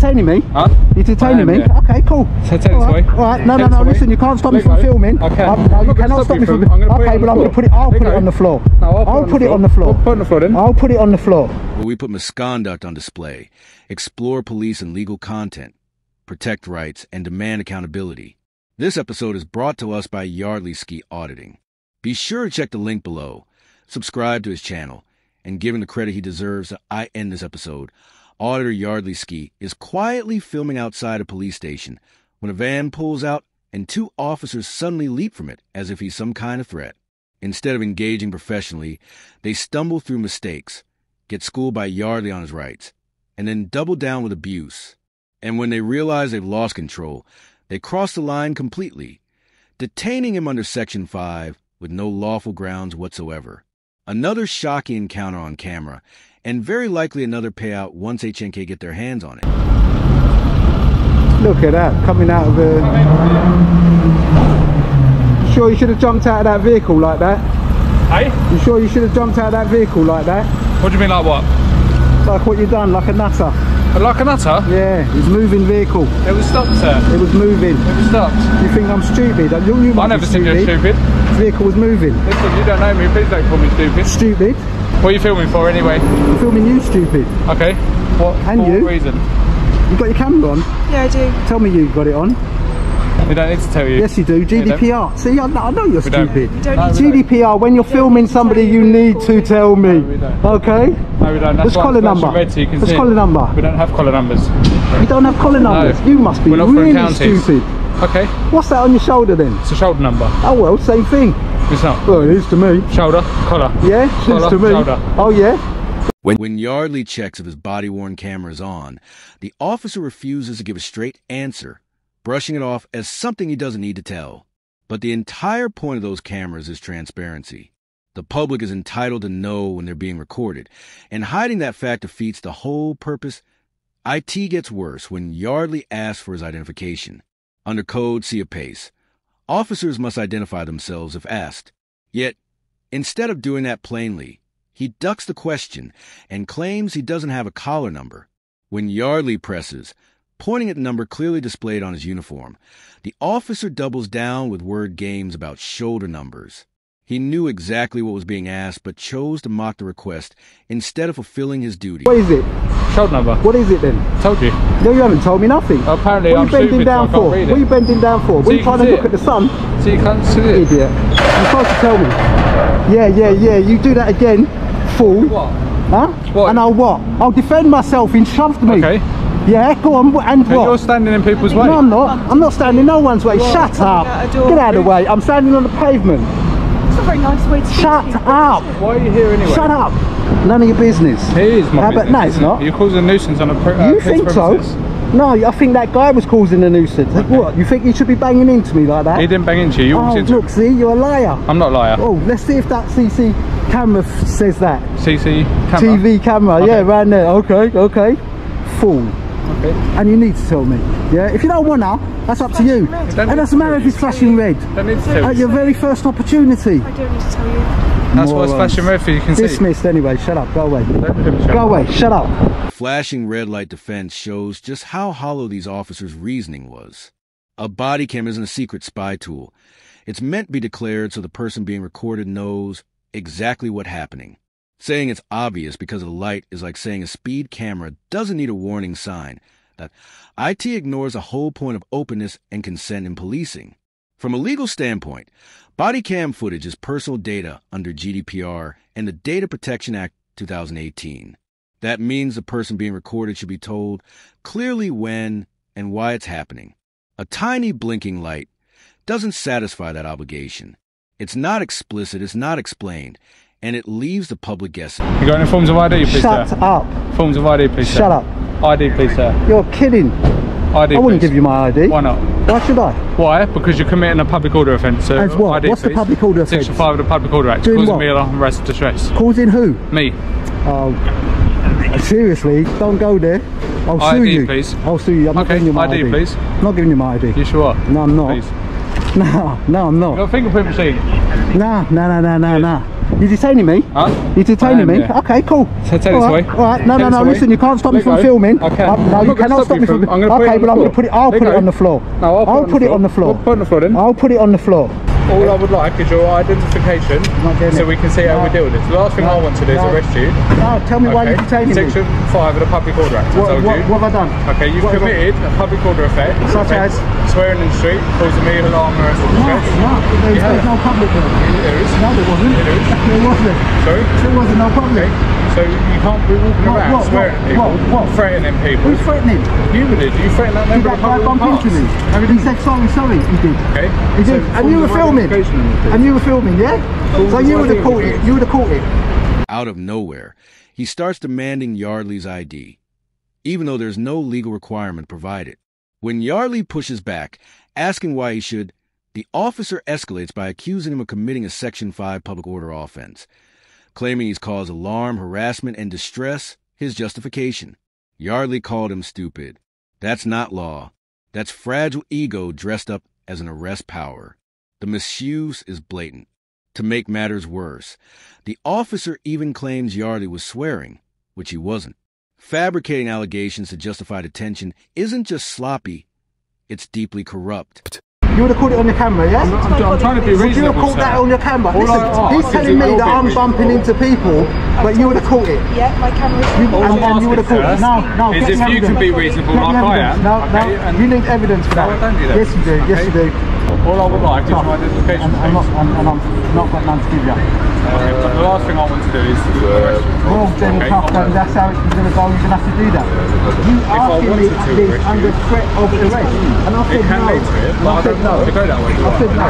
detaining me? Huh? You're detaining me? Yeah. Okay, cool. So take this way. Alright, no, listen, you can't stop me from filming. Okay. No, you cannot stop me from... Okay, but I'm going to put it... I'll put it on the floor. No, I'll put it on the floor. Put it on the floor then. I'll put it on the floor. Where we put misconduct on display, explore police and legal content, protect rights, and demand accountability. This episode is brought to us by Yardley Ski Auditing. Be sure to check the link below, subscribe to his channel, and give him the credit he deserves as I end this episode. Auditor Yardley Ski is quietly filming outside a police station when a van pulls out and two officers suddenly leap from it as if he's some kind of threat. Instead of engaging professionally, they stumble through mistakes, get schooled by Yardley on his rights, and then double down with abuse. And when they realize they've lost control, they cross the line completely, detaining him under Section 5 with no lawful grounds whatsoever. Another shocking encounter on camera, and very likely another payout once HNK get their hands on it. Look at that, coming out of a... You sure you should have jumped out of that vehicle like that? Hey? You sure you should have jumped out of that vehicle like that? What do you mean, like what? Like what you done, like a nutter. Like a nutter? Yeah, it's a moving vehicle. It was stopped, sir. It was moving. It was stopped. You think I'm stupid? You I never said you're stupid. The vehicle was moving. Listen, you don't know me, please don't call me stupid. Stupid? What are you filming for anyway? I'm filming you, stupid. Okay. What, and for you? What reason? You got your camera on? Yeah, I do. Tell me you got it on. We don't need to tell you. Yes, you do. GDPR. See, I know you're stupid. GDPR, when you're filming somebody, you need to tell me. No, we don't. Okay? No, we don't. That's what's collar number? Red so you can what's see collar number? We don't have collar numbers. You don't have collar numbers? No. You must be really stupid. Okay. What's that on your shoulder then? It's a shoulder number. Oh well, same thing. It's not. Well, it is to me. Shoulder, collar. Yeah, it is to me. Shoulder. Oh yeah? When Yardley checks if his body-worn camera is on, the officer refuses to give a straight answer, brushing it off as something he doesn't need to tell. But the entire point of those cameras is transparency. The public is entitled to know when they're being recorded, and hiding that fact defeats the whole purpose. IT gets worse when Yardley asks for his identification. Under code, see apace. Officers must identify themselves if asked. Yet, instead of doing that plainly, he ducks the question and claims he doesn't have a collar number. When Yardley presses, pointing at the number clearly displayed on his uniform, the officer doubles down with word games about shoulder numbers. He knew exactly what was being asked, but chose to mock the request instead of fulfilling his duty. What is it? Shoulder number. What is it then? Told you. No, you haven't told me nothing. Apparently what I'm stupid, so I can't read it. What are you bending down for? What are you trying to look at the sun? So you can't see it? Idiot. You're supposed to tell me. Yeah. You do that again, fool. What? Huh? What? And I'll what? I'll defend myself. He shoved me. Okay. Yeah, go on, and what? You're standing in people's way. No, I'm not. I'm not standing in no one's way. Shut up. Get out of the way. I'm standing on the pavement. It's a very nice way to Shut up. Why are you here anyway? Shut up. None of your business. It is my business. No, it's not. You're causing a nuisance on a You think so? No, I think that guy was causing a nuisance. Okay. What? You think you should be banging into me like that? He didn't bang into you. You walked into look, see, you're a liar. I'm not a liar. Oh, let's see if that CC camera says that. CC camera? TV camera, okay. Yeah, right there. Okay. Fool. Okay. And you need to tell me. Yeah, if you don't want to, that's up to you. It doesn't matter if it's flashing red. Don't need to tell At your very first opportunity. I don't need to tell you. That's why it's flashing red for you can see. Dismissed anyway. Shut up. Go away. Go away. Shut up. Flashing red light defense shows just how hollow these officers' reasoning was. A body cam isn't a secret spy tool. It's meant to be declared so the person being recorded knows exactly what's happening. Saying it's obvious because of the light is like saying a speed camera doesn't need a warning sign. That IT ignores the whole point of openness and consent in policing. From a legal standpoint, body cam footage is personal data under GDPR and the Data Protection Act 2018. That means the person being recorded should be told clearly when and why it's happening. A tiny blinking light doesn't satisfy that obligation. It's not explicit, it's not explained, and it leaves the public guessing. You got any forms of ID, please, Shut sir? up. Forms of ID, please, sir. Shut up. ID, please, sir. You're kidding. ID, I wouldn't please. give you my ID. Why not? Why should I? Why? Because you're committing a public order offence. So As what? ID, What's please. the public order offence? Section 5 of the Public Order Act. Doing Causing what? me arrest of distress. Causing who? Me. Oh, seriously? Don't go there. I'll sue ID, you. please. I'll sue you. I'm not giving you my ID. please. I'm not giving you my ID. You sure? No, I'm not. Please. No, I'm not. Got a fingerprint machine. No. You detaining me? Huh? You detaining me? Yeah. Okay, cool. So take this All away. right, all right. No, Take this away. listen, you can't stop me Let from go. filming. I can. No, I'm you not gonna cannot stop me from. I'm gonna put it Okay, on but the I'm going floor. to put it. I'll Let put it go. on the floor. No, I'll put it on the floor. Put it on the floor then. I'll put it on the floor. All I would like is your identification Not getting so it. we can see how we deal with this. The last thing I want to do is No. arrest you. No, tell me why you're detaining me. Section 5 of the Public Order Act, I told you. What have I done? Okay, you've What have I- committed a public order offence. Such as? Swearing in the street, causing me alarm, arrest, or distress. There's no public there. There is. No, there wasn't. There is. There wasn't. Sorry? There wasn't no public. So you can't be walking around swearing at people, What? threatening people. Who's threatening? You did. You threatened that Did member that of the guy public bump into me? He said sorry, he did. Okay. He did. So And you were filming. And you were filming, yeah? So you would have caught it. You would have caught it. Out of nowhere, he starts demanding Yardley's ID, even though there's no legal requirement provided. When Yardley pushes back, asking why he should, the officer escalates by accusing him of committing a Section 5 public order offense. Claiming he's caused alarm, harassment, and distress, his justification. Yardley called him stupid. That's not law. That's fragile ego dressed up as an arrest power. The misuse is blatant. To make matters worse, the officer even claims Yardley was swearing, which he wasn't. Fabricating allegations to justify detention isn't just sloppy, it's deeply corrupt. You would have caught it on your camera, yeah? I'm trying to be Would you have reasonable, caught that sir. on your camera? All I Listen, ask he's is telling that me you're that I'm being bumping into people, but you would have caught it. Yeah, my camera's And you would have caught it. No, is get if the you can evidence. be reasonable Get the like I evidence. am. No, okay, and you need evidence for that. No, I don't need Yes, you do. evidence, Yes, you do. all I would like is your identification. And I'm not got none to give you. But the last thing I want to do is arrest you. Well, then, Okay, tough, then that's how it's going to go. You're going to have to do that. You asking me wanted to this arrest under you, threat of arrest, and I It said can no. lead to it, And but I I said don't no. want to go that way. I said no.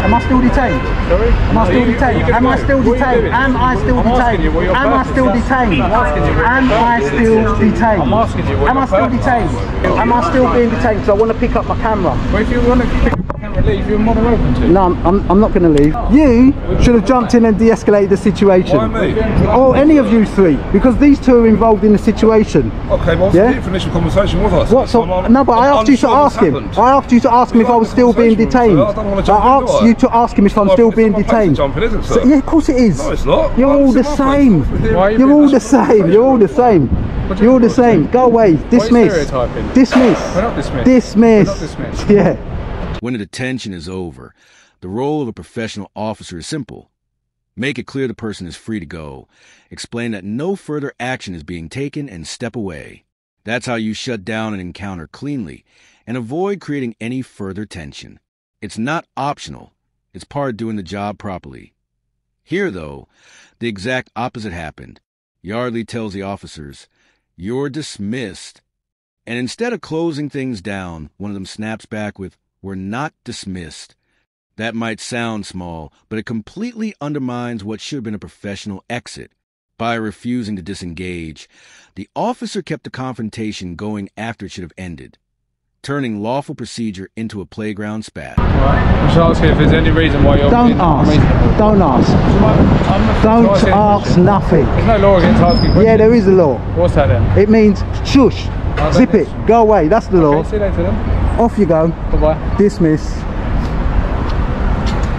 Am I still detained? Sorry? Am I still detained? Am I still detained? Am I still I'm asking detained? you what your Am I purpose still is. detained? I'm asking you what your Am I purpose still is. detained? I'm asking you what Am I your still purpose detained? is. Am I still being detained? Because I want to pick up my camera. Well, if you want to pick up the camera and leave, you're more than welcome to. No, I'm not going to leave. You should have jumped in and de-escalated the situation. Why me? Or any of you three, because these two are involved in the situation. Okay, well, Yeah? yeah? The initial conversation with us. What? So, no, but I asked you to ask him. I asked you to ask him if I was still being detained. I don't want to jump I in, do asked I? you to ask him if I'm Well, still it's being not my place detained. to jump in, is it, So, sir? yeah, of course it is. No, it's not. You're all the It's my place. same. Why are you You're being all the so same. You're all the same. You're all the same. Go away. Dismiss. stereotyping? Dismiss. We're not dismissed. Dismiss. We're not dismissed. Yeah. When the detention is over, the role of a professional officer is simple. Make it clear the person is free to go. Explain that no further action is being taken and step away. That's how you shut down an encounter cleanly and avoid creating any further tension. It's not optional. It's part of doing the job properly. Here, though, the exact opposite happened. Yardley tells the officers, "You're dismissed." And instead of closing things down, one of them snaps back with, "We're not dismissed." That might sound small, but it completely undermines what should have been a professional exit. By refusing to disengage, the officer kept the confrontation going after it should have ended, turning lawful procedure into a playground spat. I should ask you if there's any reason why you're Don't being ask. unreasonable. Don't ask. Don't ask nothing. There's no law against asking questions. Yeah, there is a law. What's that then? It means shush. Oh, Zip that it. is- Go away. That's the law. Okay, see you later then. Off you go. Bye-bye. Dismiss.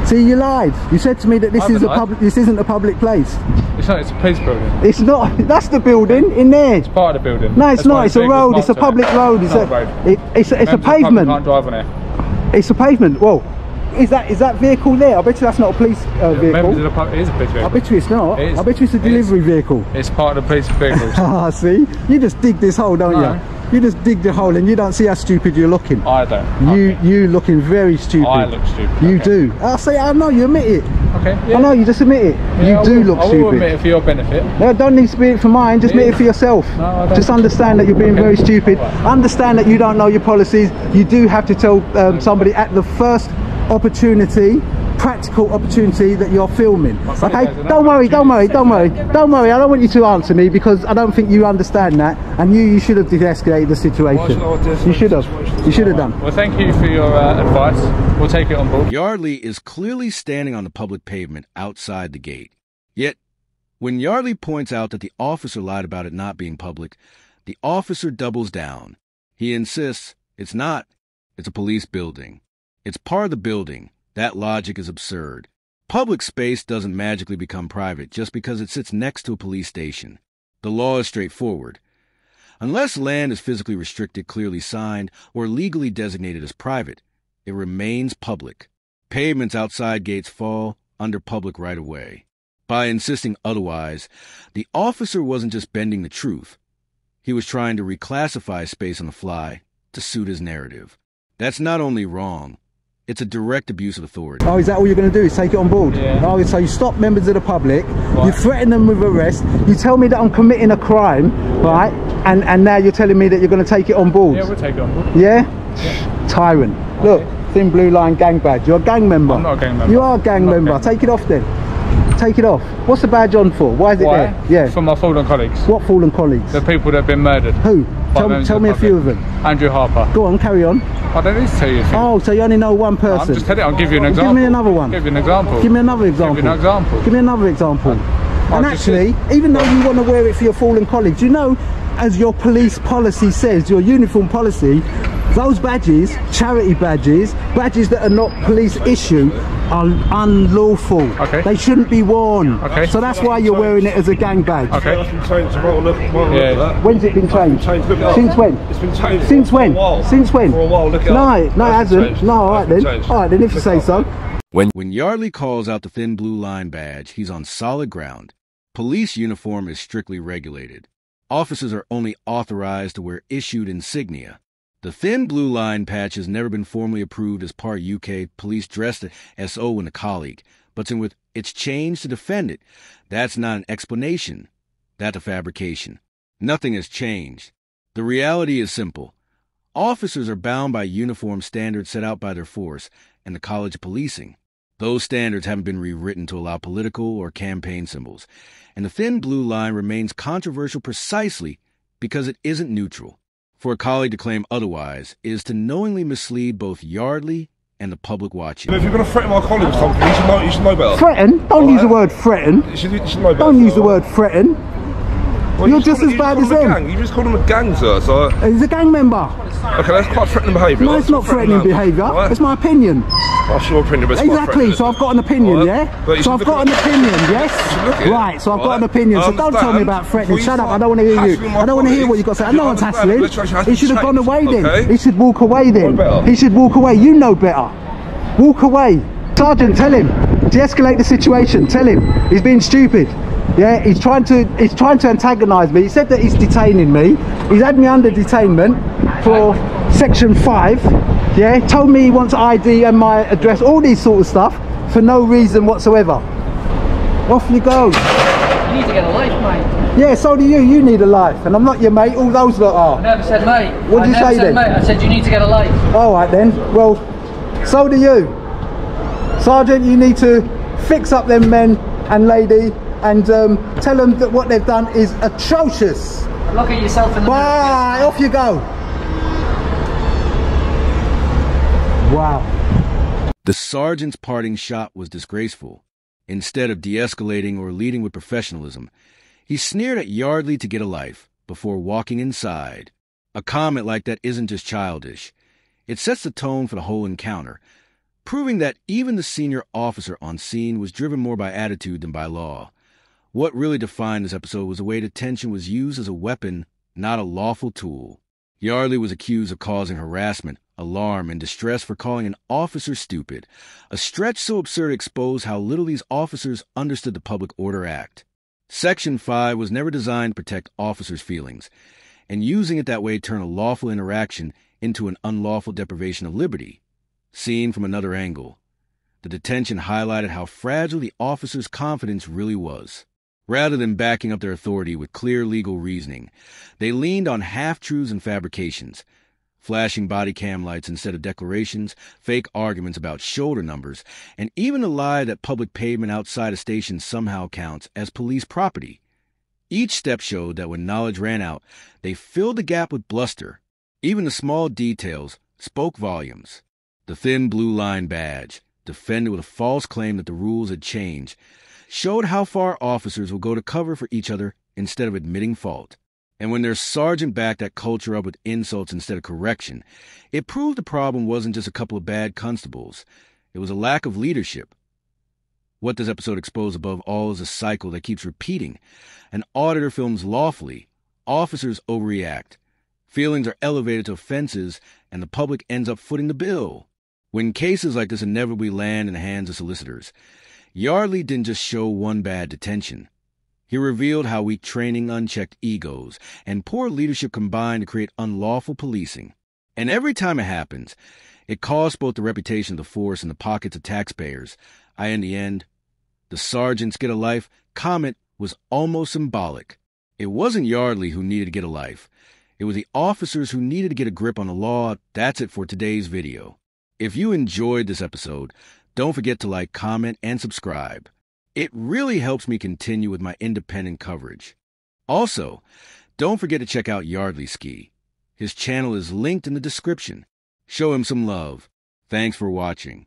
See, you lied. You said to me that this I haven't is a lied. public. This isn't a public place. It's not, it's a police building. It's not. That's the building in there. It's part of the building. No, it's That's not. why It's a vehicles road. It's a marked on public it. road. It's not a. road. It's a Members of the public pavement. can't drive on it. It's a pavement. Well, is that vehicle there? I bet you that's not a police Members of vehicle. the public, it is a police I vehicle. bet you it's not. It is. I bet you it's a It is. delivery vehicle. It's part of the police vehicles. Ah, see, you just dig this hole, don't No. you? You just dig the hole, and you don't see how stupid you're looking. I don't. You looking very stupid. I look stupid. You okay. do. I say, I know you admit it. Okay. Yeah. I know you just admit it. Yeah, you I do will- look I will stupid. admit it for your benefit. No, don't need to admit it for mine. Just admit it for yourself. No, I don't. Just understand that you're being Okay. very stupid. Alright. Understand that you don't know your policies. You do have to tell somebody at the first opportunity, practical opportunity, that you're filming. funny Okay? there's an Don't worry. Don't worry. Don't worry. opportunity. Don't worry. I don't want you to answer me because I don't think you understand that, and you should have de-escalated the situation. You should have. You should have done. Well, thank you for your advice. We'll take it on board. Yardley is clearly standing on the public pavement outside the gate. Yet, when Yardley points out that the officer lied about it not being public, the officer doubles down. He insists it's not. It's a police building. It's part of the building. That logic is absurd. Public space doesn't magically become private just because it sits next to a police station. The law is straightforward. Unless land is physically restricted, clearly signed, or legally designated as private, it remains public. Pavements outside gates fall under public right-of-way. By insisting otherwise, the officer wasn't just bending the truth. He was trying to reclassify space on the fly to suit his narrative. That's not only wrong, it's a direct abuse of authority. Oh, is that all you're going to do, is take it on board? Yeah. Oh, so you stop members of the public, Right. you threaten them with arrest, you tell me that I'm committing a crime, right? And now you're telling me that you're going to take it on board? Yeah, we'll take it on board. Yeah? Tyrant. Look, thin blue line gang badge. You're a gang member. I'm not a gang member. You are a gang member. Take it off then. Take it off. What's the badge on for? Why is it Why? there? Yeah. For my fallen colleagues. What fallen colleagues? The people that have been murdered. Who? Tell me a few of them. Andrew Harper. Go on, carry on. I don't need to tell you a few. Oh, so you only know one person? I'm just telling you, I'll give you an example. Give me another one. Give you an example. Give me another example. Give you an example. Give me another example. And just actually, even though you want to wear it for your fallen colleagues, you know, as your police policy says, your uniform policy, those badges, charity badges, badges that are not police issue, are unlawful. Okay. They shouldn't be worn. Okay. So that's why you're wearing it as a gang badge. Okay. It's been changed. Look at that. When's it been changed? Look it up. Since when? It's been changed. Since for when? a while. Since when? For a while. Look it No, up. no, it hasn't. No, all right then. Changed. All right then, if you say so. When Yardley calls out the thin blue line badge, he's on solid ground. Police uniform is strictly regulated. Officers are only authorized to wear issued insignia. The thin blue line patch has never been formally approved as part UK police dressed as SO and a colleague, but with its changed to defend it. That's not an explanation. That's a fabrication. Nothing has changed. The reality is simple. Officers are bound by uniform standards set out by their force and the College of Policing. Those standards haven't been rewritten to allow political or campaign symbols, and the thin blue line remains controversial precisely because it isn't neutral. For a colleague to claim otherwise is to knowingly mislead both Yardley and the public watching. If you're going to threaten my colleague with something, you should know better. Threaten? Don't use the word threaten. You should know better. Don't use the word threaten. Well, You're just as bad as them. You just called him a gang, sir. So He's a gang member. okay, that's quite threatening behaviour. No, it's not threatening behaviour. Right? It's my opinion. That's your opinion, but it's quite Exactly, threatening. so I've got an opinion, Right. yeah? But you So should I've got an look at it. opinion, You should look yes? at it. Right, so I've got an Right. opinion, so I don't tell me understand. about threatening. Well, Shut you up, I don't want to hear hassling you. my I don't want to hear what you got to say. colleagues. No one's You understand, hassling. but let's He should have gone away then. okay? He should walk away then. Know better. He should walk away. You know better. Walk away. Sergeant, tell him. De-escalate the situation. Tell him. He's being stupid. Yeah, he's trying to antagonise me. He said that he's detaining me. He's had me under detainment for section 5. Yeah, told me he wants ID and my address, all these sort of stuff for no reason whatsoever. Off you go. You need to get a life, mate. Yeah, so do you. You need a life, and I'm not your mate. All those lot I are. never said mate. What did you say then? Mate. I said you need to get a life. All right then. Well, so do you, Sergeant. You need to fix up them men and lady, and tell them that what they've done is atrocious. Look at yourself in the Bye. mirror. Off you go. Wow. The sergeant's parting shot was disgraceful. Instead of de-escalating or leading with professionalism, he sneered at Yardley to get a life before walking inside. A comment like that isn't just childish. It sets the tone for the whole encounter, proving that even the senior officer on scene was driven more by attitude than by law. What really defined this episode was the way detention was used as a weapon, not a lawful tool. Yardley was accused of causing harassment, alarm, and distress for calling an officer stupid, a stretch so absurd it exposed how little these officers understood the Public Order Act. Section 5 was never designed to protect officers' feelings, and using it that way turned a lawful interaction into an unlawful deprivation of liberty. Seen from another angle, the detention highlighted how fragile the officers' confidence really was. Rather than backing up their authority with clear legal reasoning, they leaned on half-truths and fabrications, flashing body cam lights instead of declarations, fake arguments about shoulder numbers, and even the lie that public pavement outside a station somehow counts as police property. Each step showed that when knowledge ran out, they filled the gap with bluster. Even the small details spoke volumes. The thin blue line badge, defended with a false claim that the rules had changed, showed how far officers will go to cover for each other instead of admitting fault. And when their sergeant backed that culture up with insults instead of correction, it proved the problem wasn't just a couple of bad constables. It was a lack of leadership. What this episode exposed above all is a cycle that keeps repeating. An auditor films lawfully. Officers overreact. Feelings are elevated to offenses, and the public ends up footing the bill. When cases like this inevitably land in the hands of solicitors, Yardley didn't just show one bad detention. He revealed how weak training, unchecked egos, and poor leadership combine to create unlawful policing. And every time it happens, it costs both the reputation of the force and the pockets of taxpayers. In the end, the sergeants get a life comment was almost symbolic. It wasn't Yardley who needed to get a life. It was the officers who needed to get a grip on the law. That's it for today's video. If you enjoyed this episode, don't forget to like, comment, and subscribe. It really helps me continue with my independent coverage. Also, don't forget to check out Yardley Ski. His channel is linked in the description. Show him some love. Thanks for watching.